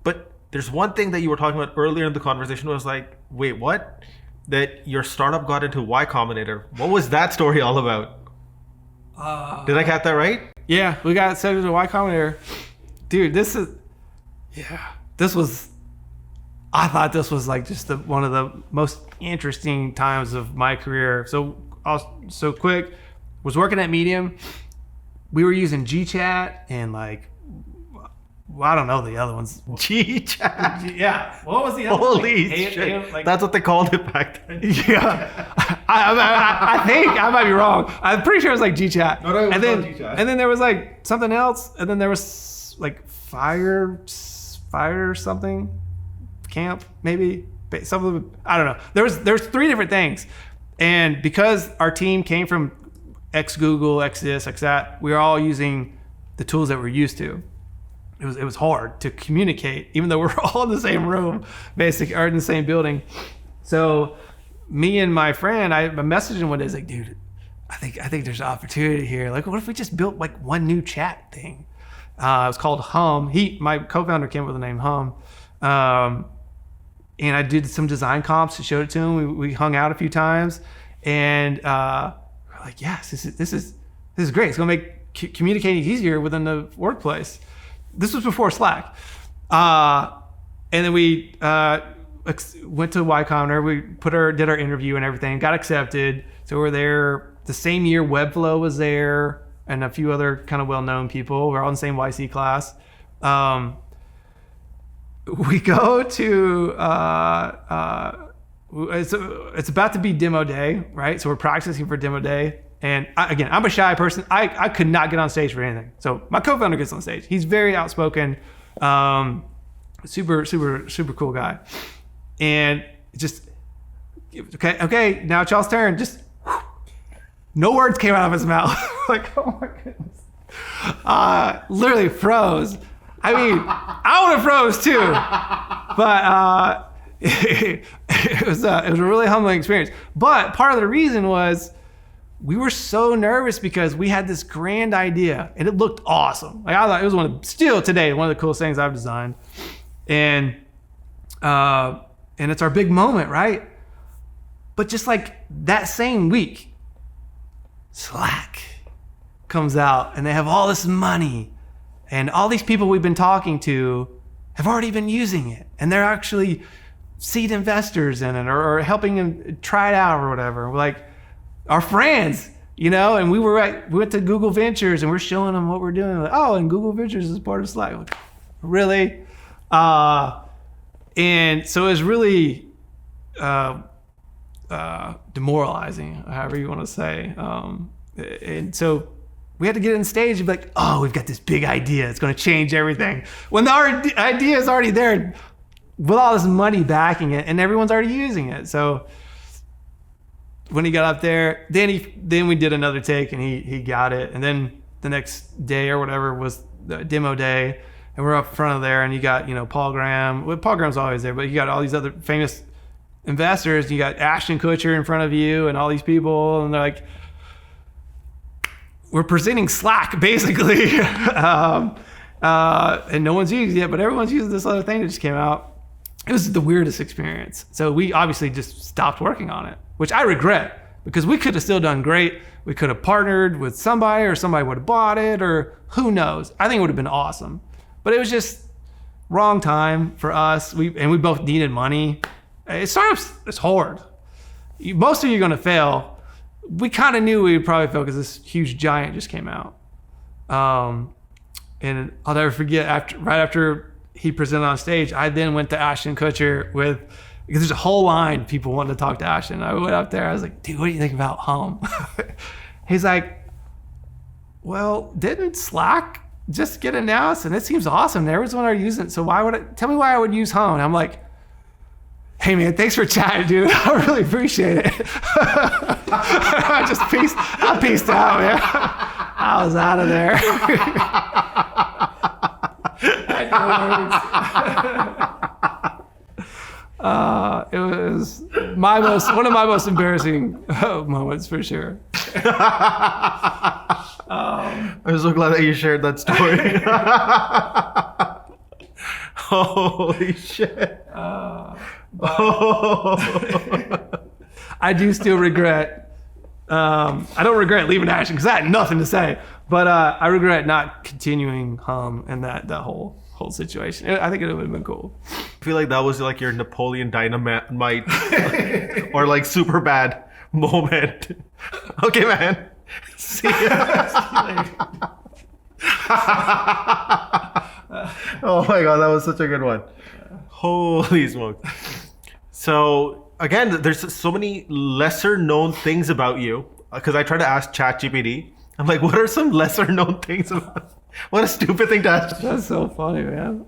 But there's one thing that you were talking about earlier in the conversation was like, wait, what? That your startup got into Y-Combinator. What was that story all about? Did I get that right? Yeah, we got accepted to Y-Combinator. Dude, I thought this was like just one of the most interesting times of my career. So quick, was working at Medium. We were using GChat and like, well, I don't know the other ones. GChat. Yeah. What was the other one? Holy shit. That's what they called it back then. Yeah. I think I might be wrong. I'm pretty sure it was like GChat. No, it was not GChat. And then there was like something else. And then there was like fire something. Camp, maybe. Something, I don't know. There's 3 different things. And because our team came from ex-Google, ex-this, ex-that, we were all using the tools that we're used to. It was hard to communicate, even though we're all in the same room, basically, or in the same building. So me and my friend, I messaged him one day. I was like, dude, I think there's an opportunity here. Like, what if we just built like one new chat thing? It was called Hum. My co-founder came up with the name Hum. And I did some design comps and showed it to him. We hung out a few times, and we're like, yes, this is great. It's gonna make communicating easier within the workplace. This was before Slack. And then we went to Y-Combinator. We did our interview and everything, got accepted. So we're there. The same year, Webflow was there and a few other kind of well-known people. We're all in the same YC class. We go to, it's about to be demo day, right? So we're practicing for demo day. And I'm a shy person. I could not get on stage for anything. So my co-founder gets on stage. He's very outspoken, super cool guy. And just, okay, now it's y'all's turn. Just, no words came out of his mouth. Like, oh my goodness. Literally froze. I mean, I would have froze too. But it was a really humbling experience. But part of the reason was, we were so nervous because we had this grand idea and it looked awesome. Like, I thought it was still today, one of the coolest things I've designed. And it's our big moment, right? But just like that same week, Slack comes out and they have all this money and all these people we've been talking to have already been using it. And they're actually seed investors in it or helping them try it out or whatever. We're like, our friends, and we went to Google Ventures and we're showing them what we're doing. Like, oh, and Google Ventures is part of Slack. Like, really? And so it was really demoralizing, however you want to say. And so we had to get on stage and be like, oh, we've got this big idea. It's going to change everything. When our idea is already there with all this money backing it and everyone's already using it. So when he got up there, then we did another take and he got it. And then the next day or whatever was the demo day, and we're up front of there, and you got Paul Graham. Well, Paul Graham's always there, but you got all these other famous investors. You got Ashton Kutcher in front of you, and all these people, and they're like, we're presenting Slack basically, and no one's used it yet, but everyone's using this other thing that just came out. It was the weirdest experience. So we obviously just stopped working on it, which I regret because we could have still done great. We could have partnered with somebody or somebody would have bought it or who knows. I think it would have been awesome. But it was just wrong time for us. We both needed money. Startups, it's hard. Most of you are going to fail. We kind of knew we would probably fail because this huge giant just came out. And I'll never forget, right after he presented on stage, I then went to Ashton Kutcher because there's a whole line of people wanting to talk to Ashton. I went up there, I was like, dude, what do you think about Hum? He's like, well, didn't Slack just get announced? And it seems awesome. Everyone's already using it. So tell me why I would use Hum? And I'm like, hey man, thanks for chatting, dude. I really appreciate it. I peaced out, man. I was out of there. It was one of my most embarrassing moments for sure. I'm so glad that you shared that story. Holy shit. I do still regret. I don't regret leaving Ashton because I had nothing to say, but I regret not continuing and that whole situation. I think it would have been cool. I feel like that was like your Napoleon Dynamite or like super bad moment. Okay, man. See ya. Oh my god, that was such a good one. Holy smokes. So again, there's so many lesser known things about you because I try to ask ChatGPT. I'm like, what are some lesser known things about? What a stupid thing to ask. That's so funny, man.